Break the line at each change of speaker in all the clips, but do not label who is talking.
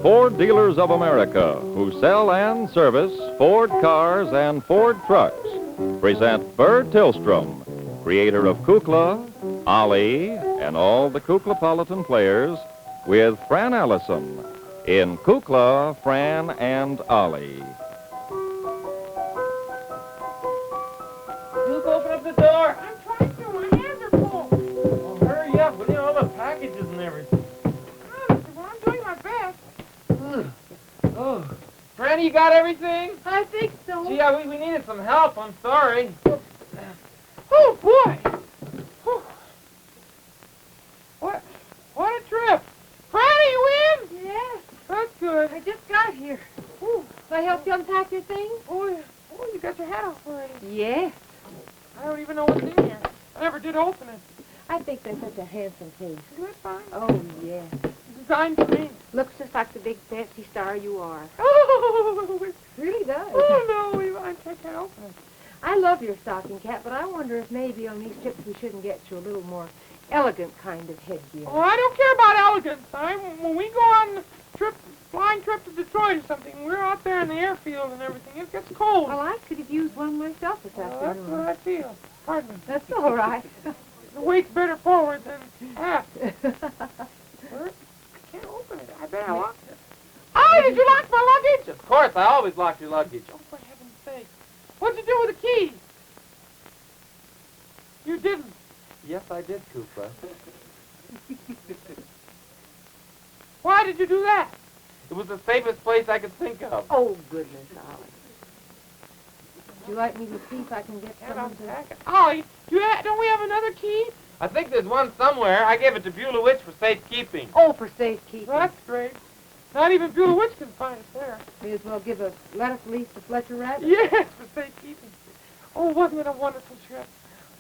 Ford Dealers of America, who sell and service Ford cars and Ford trucks, present Burr Tillstrom, creator of Kukla, Ollie, and all the Kuklapolitan players, with Fran Allison in Kukla, Fran and Ollie.
Luke, open up the door.
I'm trying to. My hands are full.
Well, hurry up. We need all the packages and everything.
Well, I'm doing my best.
Oh. Franny, you got everything?
I think so.
Gee, we needed some help. I'm sorry.
Oh, boy. Whew. What a trip. Franny, you in? Yes. That's good. I just got here. Ooh. Can I help you unpack your things? Oh, you got your hat off already. Yes. I don't even know what's in here. I never did open it.
I think that's such a handsome case.
Isn't that fine?
Oh, yes.
Designed for me.
Looks just like the big fancy star you are.
Oh, it
Really does.
Oh, no, I can't open it.
I love your stocking cap, but I wonder if maybe on these trips we shouldn't get you a little more elegant kind of headgear.
Oh, I don't care about elegance. When we go on a flying trip to Detroit or something, we're out there in the airfield and everything. It gets cold.
Well, I could have used one myself this
That's
afternoon.
what I feel. Pardon me.
That's all right.
The weight's better forward than aft. I can't open it. I bet I locked it. Oh, did you lock my luggage?
Of course, I always lock your luggage.
Oh, for heaven's sake. What'd you do with the key? You didn't.
Yes, I did, Kukla.
Why did you do that?
It was the safest place I could think of.
Oh, goodness, Ollie. Would you like me to see if I can get
Can't
someone to...
unpack it. Ollie, don't we have another key?
I think there's one somewhere. I gave it to Buelah Witch for safekeeping.
Oh, for safekeeping.
That's great. Not even Buelah Witch can find it there.
May as well give a lettuce leaf to Fletcher Rabbit.
Yes, for safekeeping. Oh, wasn't it a wonderful trip?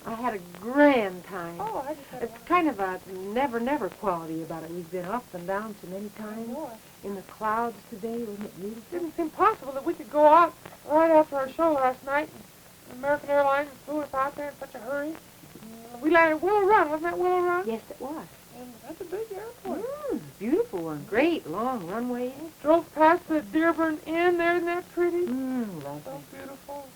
I had a grand time.
Oh, I just had
It's kind of a never quality about it. We've been up and down so many times.
Boy.
In the clouds today, wasn't it beautiful?
It didn't seem possible that we could go out right after our show last night. And American Airlines flew us out there in such a hurry. And we landed at Willow Run. Wasn't that Willow Run?
Yes, it was.
And that's a big airport.
Beautiful one. Great, long runway.
Drove past the Dearborn Inn there. Isn't that pretty?
Lovely.
So beautiful.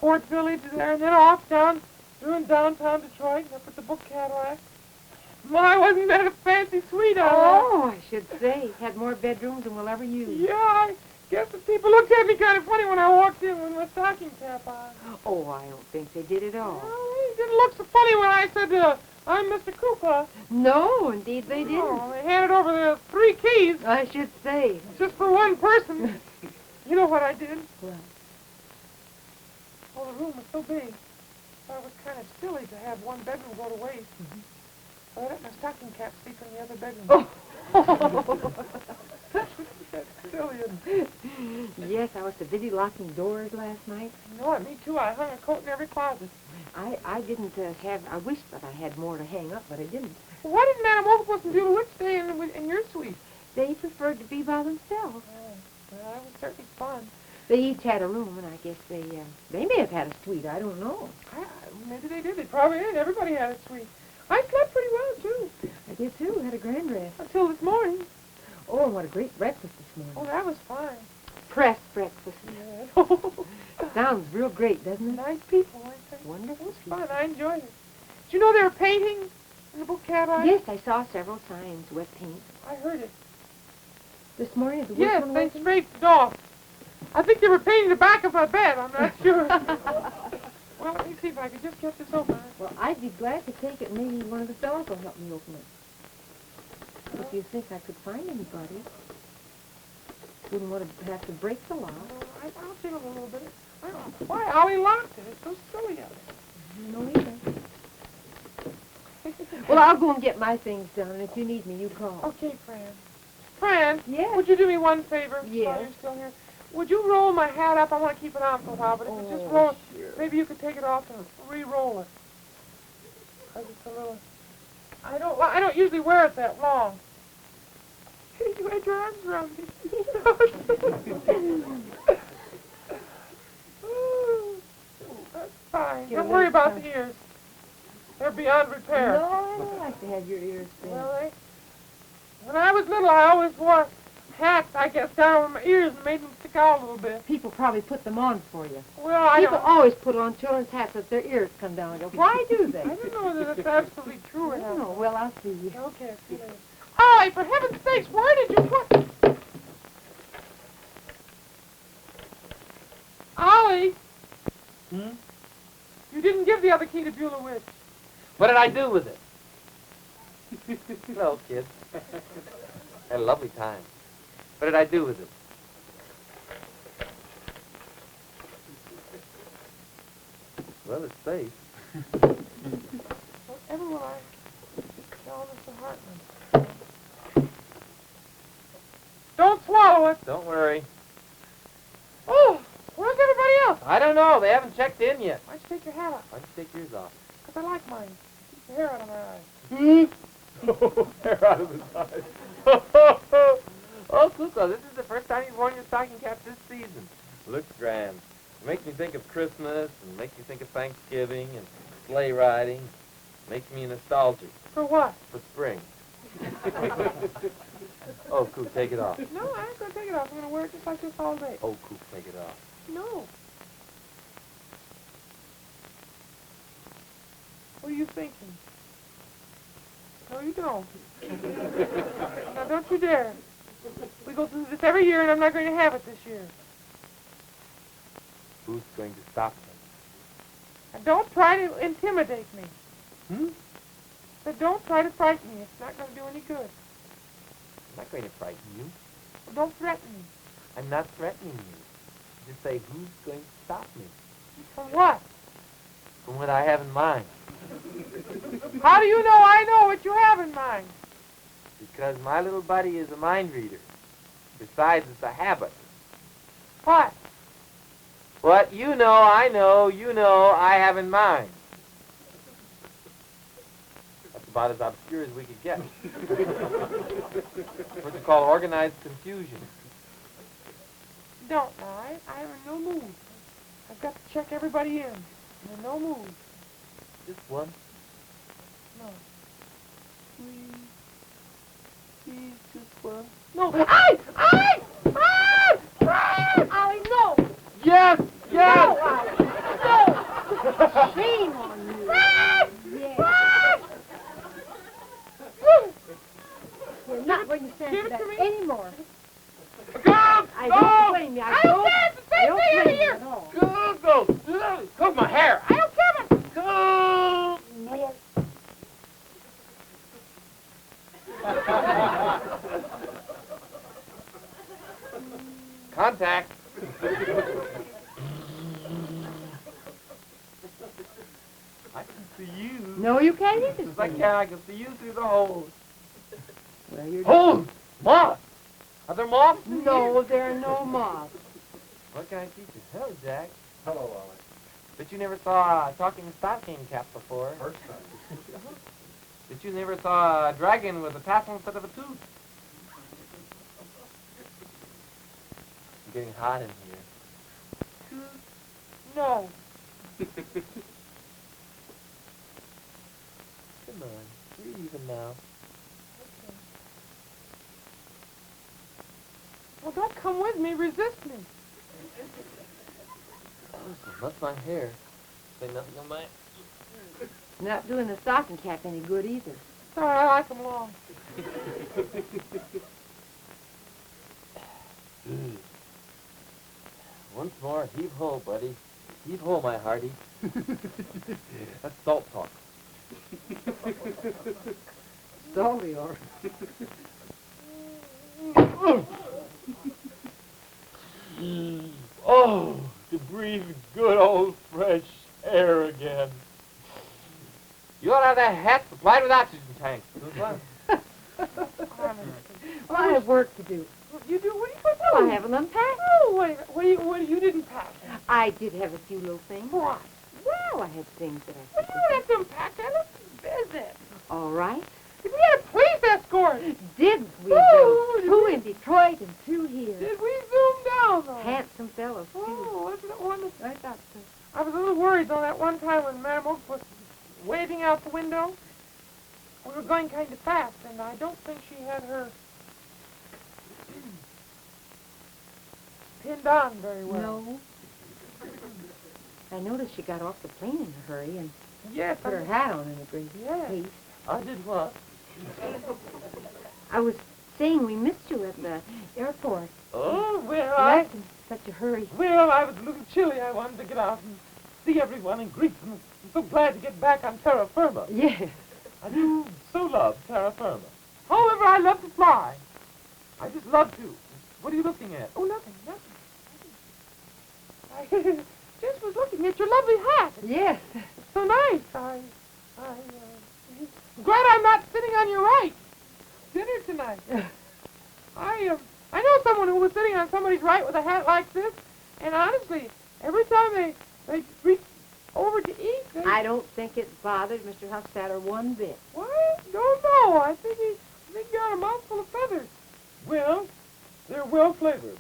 Fort Village there, and then off down through downtown Detroit, up at the Book Cadillac. My, wasn't that a fancy suite out there?
Oh, I should say. Had more bedrooms than we'll ever use.
Yeah, I guess the people looked at me kind of funny when I walked in with my stocking cap on.
Oh, I don't think they did at all.
Well, they didn't look so funny when I said, I'm Mr. Kukla.
No, indeed they didn't.
Oh, they handed over the 3 keys
I should say.
just for one person. You know what I did?
What?
Oh, the room was so big. I was kind of silly to have one bedroom go to waste. So I let my stocking cap sleep in the other bedroom. That's silly.
Yes, I was so busy locking doors last night.
You know what? Me too. I hung a coat in every closet.
I didn't have... I wished that I had more to hang up, but I didn't.
Well, why didn't Madame Opus and Buelah Witch stay in your suite?
They preferred to be by themselves.
Oh, well, that was certainly fun.
They each had a room, and I guess they may have had a suite. I don't know.
Maybe they did. They probably did. Everybody had a suite. I slept pretty well, too.
I did, too. Had a grand rest.
Until this morning.
Oh, and what a great breakfast this morning.
Oh, that was fine.
Press breakfast.
Yeah.
Sounds real great, doesn't it?
Nice people, aren't they?
Wonderful.
It was fun. I enjoyed it. Did you know they were painting in the Book Cadillac?
Yes, I saw several signs, wet paint.
I heard it.
This morning at the
Yes,
Workman
they
Workman?
straightened off. I think they were painting the back of my bed. I'm not sure. Well, let me see if I can just get this open.
Well, I'd be glad to take it. Maybe one of the fellows will help me open it. If you think I could find anybody. Wouldn't want to have to break the lock.
I'll see a little bit. I don't know. Why Ollie locked it? It's so silly of it.
No, either. Well, I'll go and get my things done, and if you need me, you call.
Okay, Fran. Fran?
Yes?
Would you do me one favor?
Yes.
While you're still here? Would you roll my hat up? I want to keep it on for a while, but if you just roll it, maybe you could take it off and re-roll it. 'Cause it's a little... I don't usually wear it that long. You had your arms around me. That's fine. Don't worry about the ears. They're beyond repair.
No, I like to have your ears thin.
Well, when I was little, I always wore hats, I guess, down over my ears and made them stick out a little bit.
People probably put them on for you.
Well, I
People
don't...
always put on children's hats as their ears come down and go, why do they?
I don't know whether that's absolutely true or
I
not.
don't know. Well, I'll see you.
Okay, see you later. Ollie, for heaven's sakes, where did you put... Ollie!
Hmm?
You didn't give the other key to Buelah Witch.
What did I do with it? Hello, kid. Had a lovely time. What did I do with it? Well, it's safe.
Whatever will I tell Mr. Hartman? Don't swallow it.
Don't worry.
Oh, where's everybody else?
I don't know. They haven't checked in yet.
Why'd you take your hat off?
Why don't you take yours off?
Because I like mine. Keep the hair out of my eyes.
Hair out of his eyes. Oh, Kukla, this is the first time you've worn your stocking cap this season. Looks grand. It makes me think of Christmas, and makes me think of Thanksgiving, and sleigh riding. Makes me nostalgic
For what?
for spring. Oh, Kook, take it off.
No, I ain't going to take it off. I'm going to wear it just like this all day.
Oh, Kook, take it off.
No. What are you thinking? No, you don't. Now, don't you dare. We go through this every year, and I'm not going to have it this year.
Who's going to stop me?
And don't try to intimidate me.
Hmm?
But don't try to frighten me. It's not going to do any good.
I'm not going to frighten you.
Well, don't threaten me.
I'm not threatening you. Just say, who's going to stop me?
From what?
From what I have in mind.
How do you know I know what you have in mind?
Because my little buddy is a mind reader. Besides, it's a habit.
What?
What you know, I have in mind. That's about as obscure as we could get. What you call organized confusion.
Don't now. I am in no mood. I've got to check everybody in. I'm in no mood.
Just one.
No.
Please, just one.
No. I! Ollie, no!
Yes! Yes!
No, Ollie! No!
Shame on you. Yes. You're not going to stand
Give
for
it
that
to me.
anymore.
Go!
I don't blame you. I don't
stand the same thing every
blame you
year.
at all.
Go! Cook my hair!
I don't care about...
Go! Contact. I can see you.
No, you can't either.
Just like I can see you through the holes.
Well, you're
Holes! Moths! Are there moths in
No,
here?
there are no moths.
What can I teach you? Hello, Jack.
Hello, Ollie.
Bet you never saw a talking stocking cap before.
First time.
Bet you never saw a dragon with a tassel instead of a tooth. It's getting hot in here.
No.
Come on, we're even now.
Well, don't come with me. Resist me.
Listen, that's my hair. Say nothing on my...
Not doing the stocking cap any good either.
Sorry, I like them long.
Once more, heave ho, buddy. Heave ho, my hearty. That's salt talk.
Sorry, or
Oh, to breathe good old fresh air again. You ought to have that hat supplied with oxygen tanks.
Well, I have work to do.
You do? What are you going to do?
Well, I haven't unpacked.
Oh, wait. What you didn't pack?
I did have a few little things.
What?
Well, I had things that I
Well, you don't have to unpack that. That's business.
All right.
We had a police escort.
Did we?
Oh,
Bill?
did
Two
we?
in Detroit and two here.
Did we zoom down, though?
Handsome fellows, too.
Oh, wasn't it wonderful?
I thought so.
I was a little worried, though, that one time when Madame Oak was waving out the window. We were going kind of fast, and I don't think she had her pinned on very well.
No. I noticed she got off the plane in a hurry and
Yes,
put her hat on in a great
Yes.
haste.
I did what?
I was saying we missed you at the airport.
Oh, well,
You left in such a hurry.
Well, I was a little chilly. I wanted to get out and see everyone and greet them. I'm so glad to get back on terra firma.
Yes.
I do so love terra firma. However, I love to fly. I just love to. What are you looking at? Oh, nothing. I just was looking at your lovely hat.
Yes.
It's so nice. I'm glad I'm not sitting on your right. Dinner tonight. I know someone who was sitting on somebody's right with a hat like this, and honestly, every time they reach over to eat,
I don't think it bothered Mr. Fascinato one bit.
What? Don't know. I think he got a mouthful of feathers. Well, they're well flavored.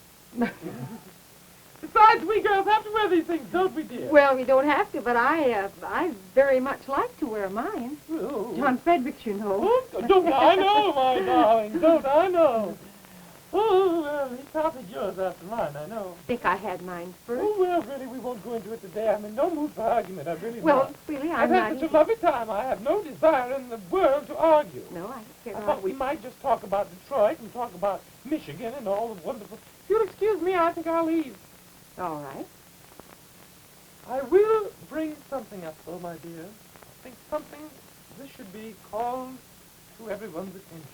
Besides, we girls have to wear these things, don't we, dear?
Well, we don't have to, but I very much like to wear mine.
Oh.
John Fredericks, you know.
Oh, don't I know, my darling? Don't I know? Oh, well, he copied yours after mine, I know.
I think I had mine first.
Oh, well, really, we won't go into it today. I'm in no mood for argument. I really
Well,
not.
really,
I've
I'm not
had such a lovely time. I have no desire in the world to argue.
No, I
I
care
thought we might just talk about Detroit and talk about Michigan and all the wonderful... If you'll excuse me, I think I'll leave.
All right.
I will bring something up, though, my dear. I think this should be called to everyone's attention.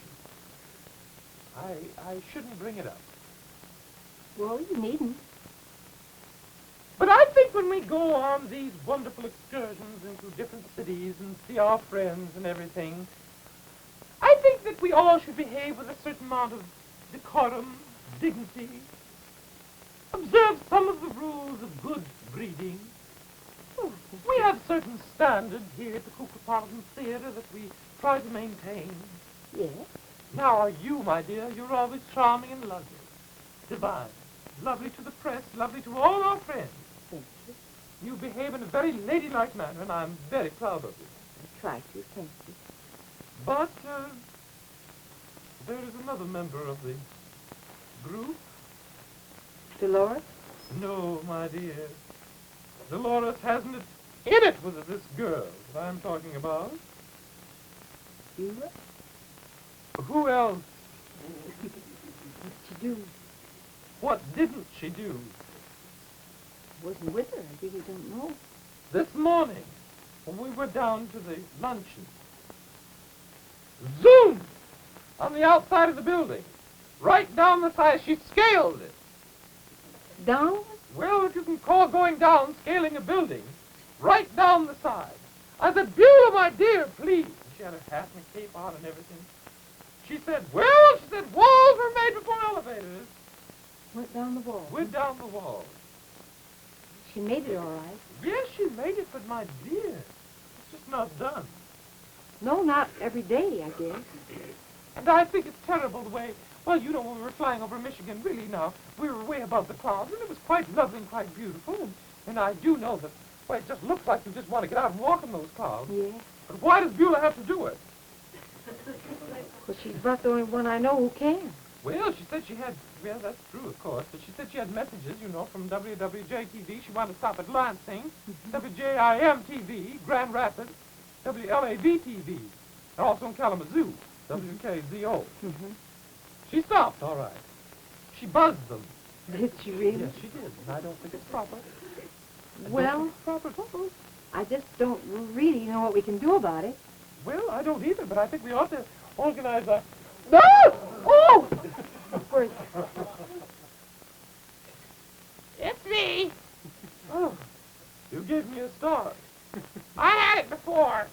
I shouldn't bring it up.
Well, you needn't.
But I think when we go on these wonderful excursions into different cities and see our friends and everything, I think that we all should behave with a certain amount of decorum, dignity, observe some of the rules of good breeding. We have certain standards here at the Kukla Theater that we try to maintain.
Yes.
Now, are you, my dear? You're always charming and lovely. Divine. Lovely to the press, lovely to all our friends.
Thank you.
You behave in a very ladylike manner, and I'm very proud of you.
I try to, thank you.
But, there is another member of the group.
Dolores?
No, my dear. Dolores hasn't it in it with this girl that I'm talking about.
You?
Who else?
What'd you do?
What didn't she do?
Wasn't with her. I really don't know.
This morning, when we were down to the luncheon, zoom! On the outside of the building. Right down the side. She scaled it.
Down?
Well, if you can call going down, scaling a building, right down the side. I said, Buelah, my dear, please. She had her hat and her cape on and everything. She said, well, she said, walls were made before elevators.
Went down the wall.
Went down the wall.
She made it all right.
Yes, she made it, but my dear, it's just not done.
No, not every day, I guess.
And I think it's terrible the way, well, you know, when we were flying over Michigan, really now, we were way above the clouds, and it was quite lovely and quite beautiful. And I do know that, well, it just looks like you just want to get out and walk in those clouds.
Yeah.
But why does Buelah have to do it?
Well, she's about the only one I know who can.
Well, she said she had, well, that's true, of course, but she said she had messages, you know, from WWJ-TV. She wanted to stop at Lansing, WJIM-TV, Grand Rapids, WLAV-TV, and also in Kalamazoo, WKZO.
Mm-hmm.
She stopped, all right. She buzzed them.
Did she really?
Yes, she did, and I don't think it's proper.
Well,
Proper at all.
I just don't really know what we can do about it.
Well, I don't either, but I think we ought to organize a...
No! Oh! Where's...
It's me. Oh, you gave me a start. I had it before.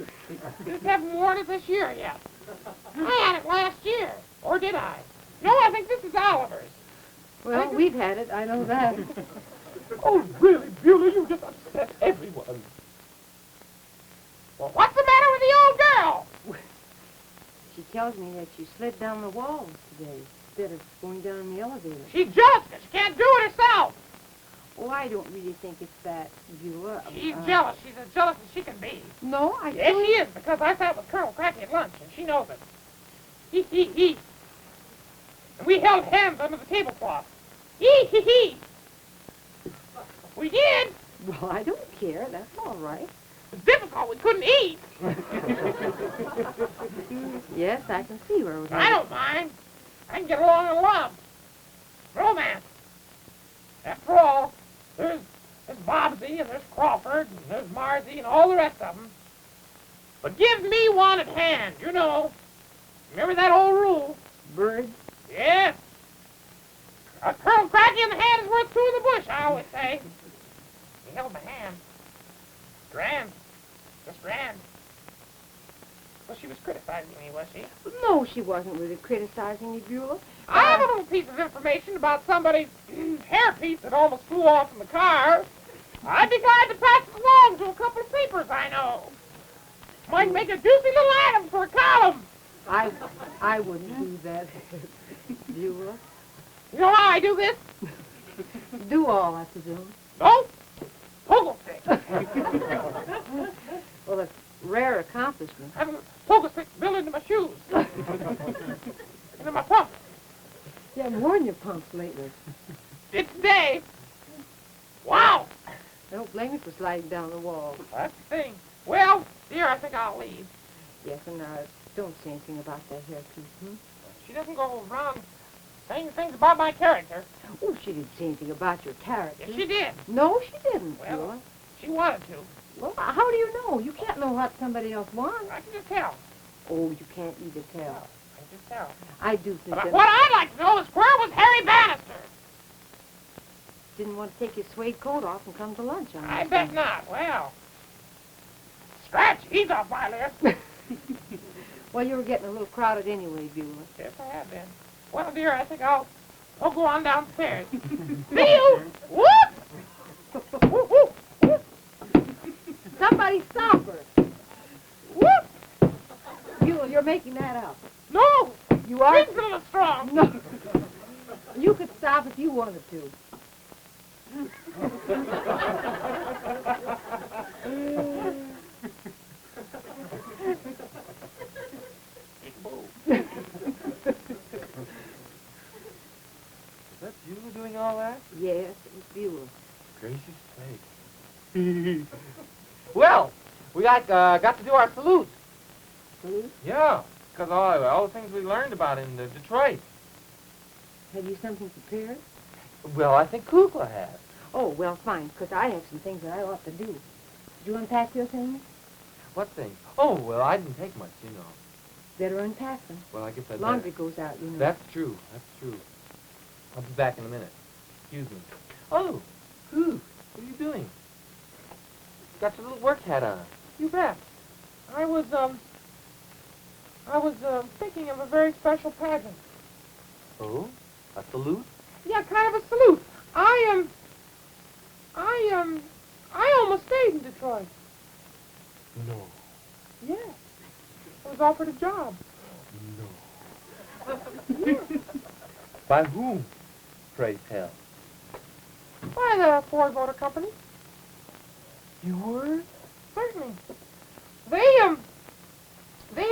Just haven't worn it this year yet. I had it last year. Or did I? No, I think this is Oliver's.
Well, we've had it, I know that.
Oh, really, Buelah, you just upset everyone. Well, what's the matter with the old girl?
She tells me that she slid down the walls today instead of going down in the elevator.
She just can't do it herself.
Oh, I don't really think it's that, Buelah.
She's jealous. She's as jealous as she can be.
No, I
Yes, she is, because I sat with Colonel Crackie at lunch, and she knows it. He. And we held hands under the tablecloth. He. We did.
Well, I don't care. That's all right.
It's difficult. We couldn't eat.
Yes, I can see where we're
I don't mind. I can get along in love. Romance. After all, there's Bobsy, and there's Crawford, and there's Marcy, and all the rest of them. But give me one at hand, you know. Remember that old rule?
Bird?
Yes. A Colonel Crackie in the hand is worth two in the bush, I always say. He held my hand. Grand. Just grand. Well, she was criticizing me, was she?
No, she wasn't really criticizing you, Buelah.
I have a little piece of information about somebody's hairpiece that almost flew off in the car. I'd be glad to pass it along to a couple of papers I know. Might make a juicy little item for a column.
I wouldn't do that, Buelah.
You know how I do this?
Do all, I presume.
No. Pogo stick.
Well, it's rare accomplishment.
Having pogo stick built into my shoes. Into my pumps.
You haven't worn your pumps lately.
It's today. Wow.
I don't blame you for sliding down the wall.
That's the thing. Well, dear, I think I'll leave.
Yes, and don't say anything about that hairpiece, hmm?
She doesn't go around saying things about my character.
Oh, she didn't say anything about your character.
Yes, she did.
No, she didn't,
Well,
Buelah.
she wanted to.
Well, how do you know? You can't know what somebody else wants.
I can just tell.
Oh, you can't either tell.
I can just tell.
I do think
But
that...
what I'd like to know is where was Harry Bannister?
Didn't want to take his suede coat off and come to lunch,
I bet not. Well, scratch. He's off my list.
Well, you were getting a little crowded anyway, Buelah.
Yes, I have been. Well, dear, I think I'll go on downstairs. See you! Whoop! Whoop, whoop, whoop.
Somebody stop her.
Whoop!
Buelah, you're making that up.
No!
You are?
He's a little strong.
No. You could stop if you wanted to.
Is that you doing all that?
Yes, it was Buelah.
Gracious sake. Well, we got to do our salute.
Salute?
Yeah, because all the things we learned about in Detroit.
Have you something prepared?
Well, I think Kukla has.
Oh, well, fine, because I have some things that I ought to do. Did you unpack your things?
What thing? Oh, well, I didn't take much, you know.
Better unpack them.
Well, I guess I
Laundry goes out, you know.
That's true. That's true. I'll be back in a minute. Excuse me. Oh, what are you doing? Got your little work hat on.
You bet. I was thinking of a very special pageant.
Oh, a salute?
Yeah, kind of a salute. I almost stayed in Detroit.
No.
Yes. I was offered a job.
No.
Yeah.
By whom, pray tell?
By the Ford Motor Company.
You were?
Certainly. They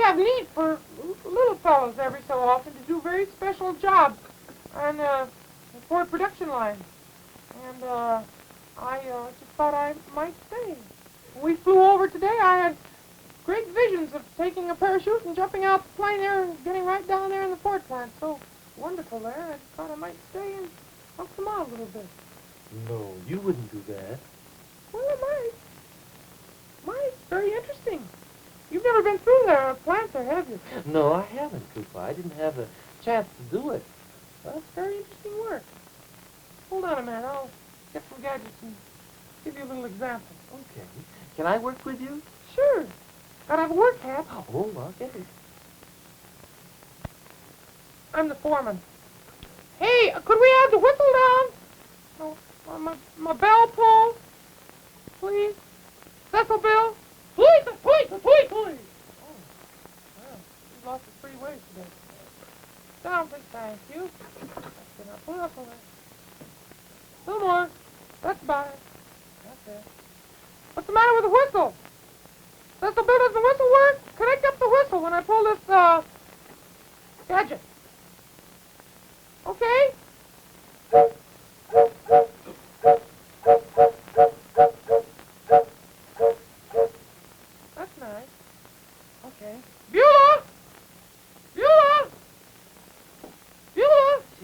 have need for little fellows every so often to do very special jobs on the Ford production line. And I just thought I might stay. When we flew over today, I had great visions of taking a parachute and jumping out the plane there and getting right down there in the Ford plant. So wonderful there. I just thought I might stay and help them out a little bit.
No, you wouldn't do that.
Well, I might. Might. Very interesting. You've never been through the plant there, have you?
No, I haven't, Kukla. I didn't have a chance to do it.
Well, it's very interesting work. Hold on a minute. I'll get some gadgets and give you a little example.
Okay. Can I work with you?
Sure. Gotta have a work hat.
Oh, I'll get it.
I'm the foreman. Hey, could we have the whistle down? Oh, my bell pull, please. Cecil Bill. Please, please, please, please. Oh, well, we've lost it 3 ways today. Down, please, thank you. Now, pull up a little. A little more. That's about it. That's it. What's the matter with the whistle? Cecil Bill, does the whistle work? Connect up the whistle when I pull this, gadget. Okay?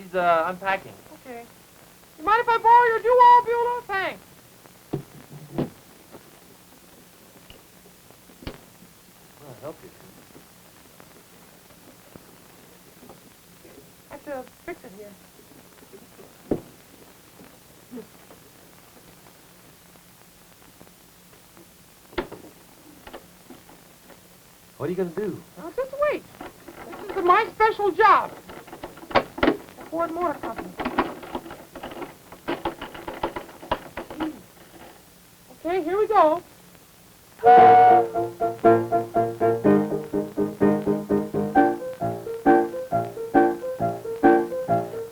She's unpacking.
Okay. You mind if I borrow your do-all, Buelah? Thanks.
I'll help you.
I have to fix it here.
What are you going to do?
Now, just wait. This is my special job. The Ford Motor Company. Okay, here we go.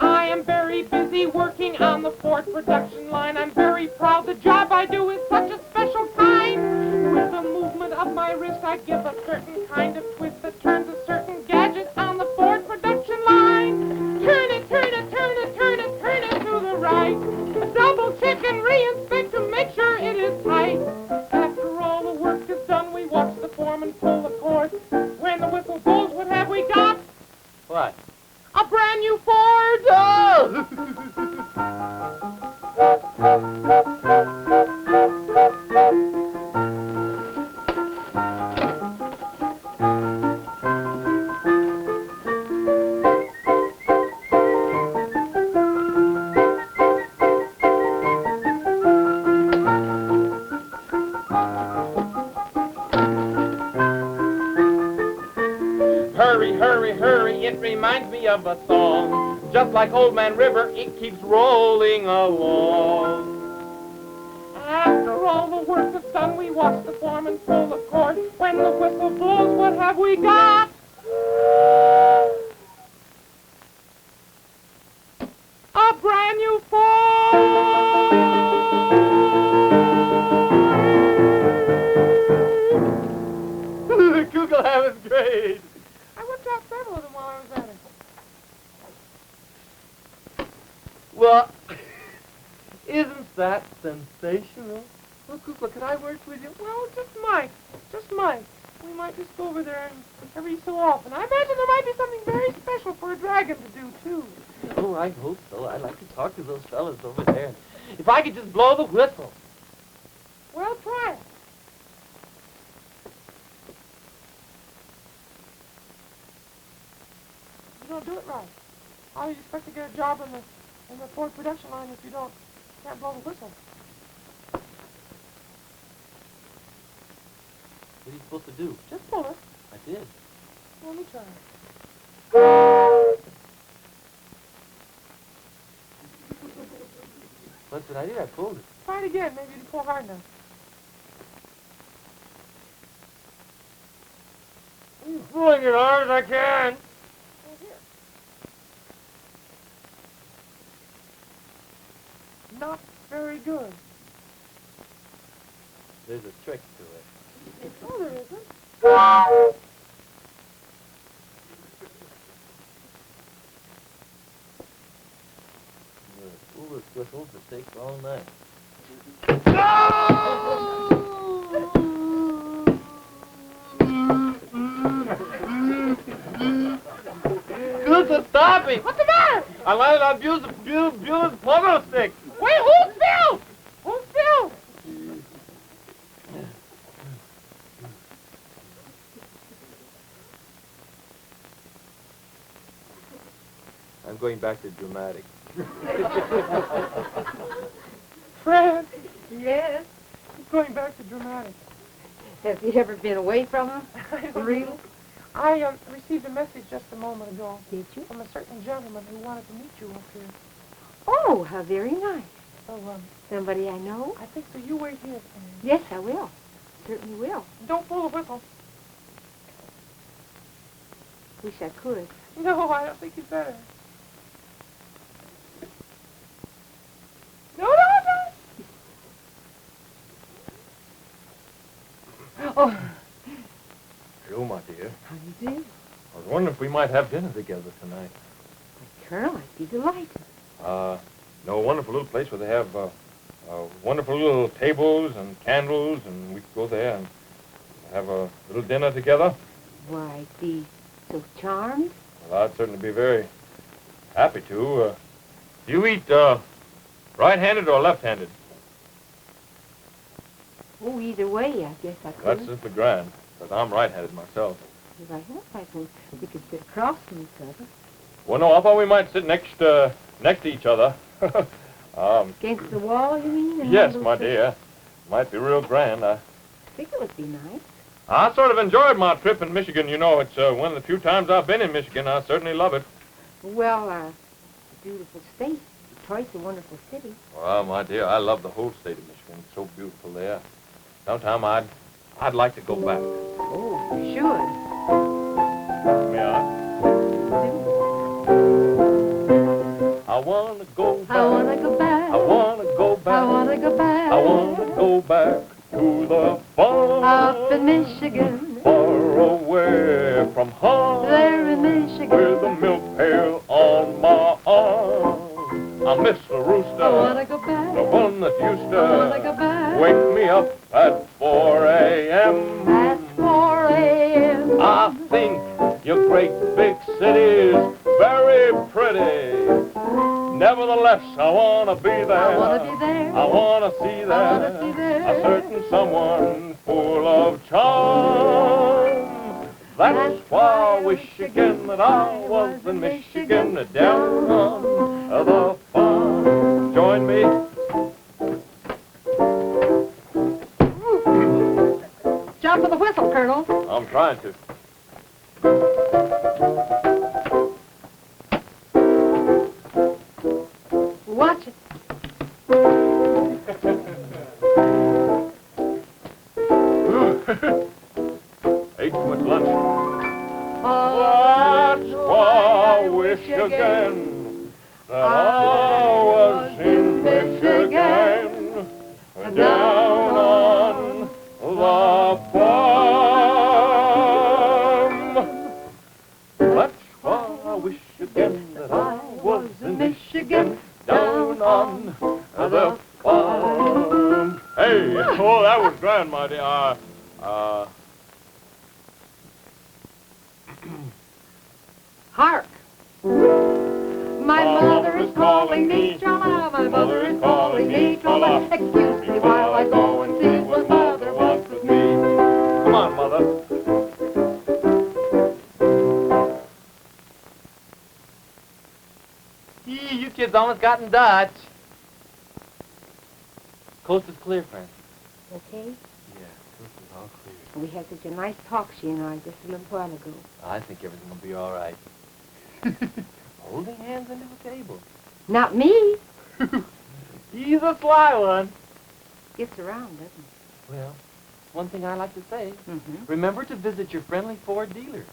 I am very busy working on the Ford production line. I'm very proud the job I do is such a special kind. With the movement of my wrist, I give a certain kind of twist that turns a certain gadget on the Ford production line. Turn it, turn it, turn it, turn it, turn it to the right. Double check and reinspect to make sure it is tight. After all the work is done, we watch the foreman pull the cord. When the whistle blows, what have we got?
What?
A brand new Ford!
Hurry, hurry, hurry, it reminds me of a song. Just like Old Man River, it keeps rolling along.
After all the work is done, we watch the foreman pull the cord. When the whistle blows, what have we got? A brand new Ford!
Kukla was great.
I whipped out several of them while I was at it.
Well, isn't that sensational? Well, Kukla, could I work with you?
Well, just might. Just might. We might just go over there and every so often. I imagine there might be something very special for a dragon to do, too.
Oh, I hope so. I'd like to talk to those fellas over there. If I could just blow the whistle.
Well, try it. You don't do it right. How do you expect to get a job in the Ford production line if you can't blow the whistle?
What are you supposed to do?
Just pull it.
I did.
Let me try it.
What did I do? I pulled it.
Try it again. Maybe you didn't pull hard enough.
I'm pulling it hard as I can.
Right here. Not very good.
There's a trick to it.
No, there isn't.
The foolish whistles that takes all night. Kukla, stop me!
What's the matter?
I landed on Buelah's pogo stick.
Wait, hold still! Hold still!
I'm going back to dramatic.
Fran,
Yes.
I'm going back to dramatic.
Have you ever been away from him?
Really? I received a message just a moment ago
Did you?
from a certain gentleman who wanted to meet you up here.
Oh, how very nice.
So,
Somebody I know?
I think so. You wait here, Fran.
Yes, I will. Certainly will.
Don't pull the whistle.
Wish I could.
No, I don't think you better. No, no, no!
Oh,
Hello, my dear.
how do you do?
I was wondering if we might have dinner together tonight.
Colonel, I'd be delighted.
No, a wonderful little place where they have wonderful little tables and candles, and we could go there and have a little dinner together.
Why, I'd be so charmed.
Well, I'd certainly be very Happy to. Do you eat right-handed or left-handed?
Oh, either way, I guess I could.
That's simply grand, because I'm right-handed myself.
If I help, we could sit across from each other.
Well, no, I thought we might sit next to each other.
Against the wall, you mean? And
Yes,
have
my
those
dear. Might be real grand.
I think it would be nice.
I sort of enjoyed my trip in Michigan. You know, it's one of the few times I've been in Michigan. I certainly love it.
Well, it's a beautiful state. Detroit's a wonderful city.
Well, my dear, I love the whole state of Michigan. It's so beautiful there. Sometime I'd like to go back.
Oh, you should.
May I? I want to go back.
I want to go back.
I want to go back.
I want to go back.
I want to go back to the farm.
Up in Michigan.
Far away from home.
There in Michigan.
With a milk pail on my arm. I miss the rooster.
I want to go back.
The one that used to
I want to go back.
wake me up at 4 a.m.
At 4 a.m.
I think your great big city's very pretty. Nevertheless, I want to be there.
I want to be there.
I want to see there.
I want to see there.
A certain someone full of charm. That's why I wish again that I was in Michigan, down on the farm. Join me.
Jump for the whistle, Colonel.
I'm trying to.
Watch it.
Ate too much lunch.
Oh,
That's why I wish again that I was in Michigan, down on the farm. That's why I wish again that I was in Michigan, down on the farm. Hey, oh, that was grand, my dear.
Hark! My mother is calling me, tra-la. My mother is calling me, tra-la. Excuse me while I go and see what mother wants with me.
Come on, Mother.
Gee, you kids almost got in Dutch. Coast is clear, Fran.
Okay?
Yeah, coast is all clear.
We had such a nice talk, she and I, just a little while ago.
I think everything will be all right. Holding hands under the table.
Not me.
He's a sly one.
Gets around, doesn't it?
Well, one thing I like to say,
Mm-hmm.
remember to visit your friendly Ford dealer.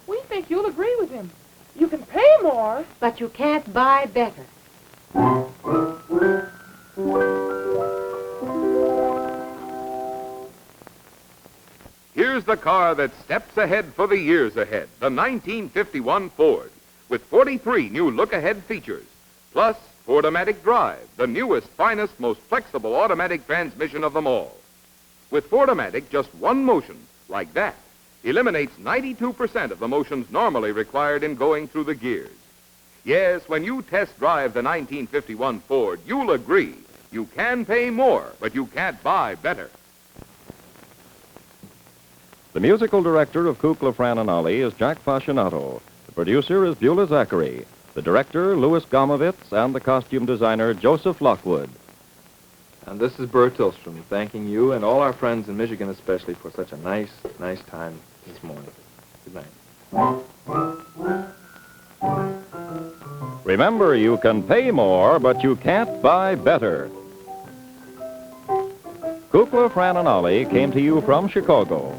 We think you'll agree with him. You can pay more.
But you can't buy better.
Here's the car that steps ahead for the years ahead, the 1951 Ford, with 43 new look-ahead features, plus Ford-O-Matic Drive, the newest, finest, most flexible automatic transmission of them all. With Ford-O-Matic, just one motion, like that, eliminates 92% of the motions normally required in going through the gears. Yes, when you test drive the 1951 Ford, you'll agree you can pay more, but you can't buy better.
The musical director of Kukla, Fran and Ollie is Jack Fascinato. The producer is Buelah Zachary. The director, Louis Gomovitz, and the costume designer, Joseph Lockwood.
And this is Burr Tillstrom, thanking you and all our friends in Michigan especially for such a nice time this morning. Good night.
Remember, you can pay more, but you can't buy better. Kukla, Fran and Ollie came to you from Chicago.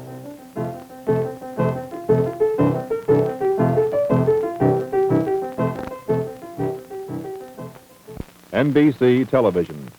NBC Television.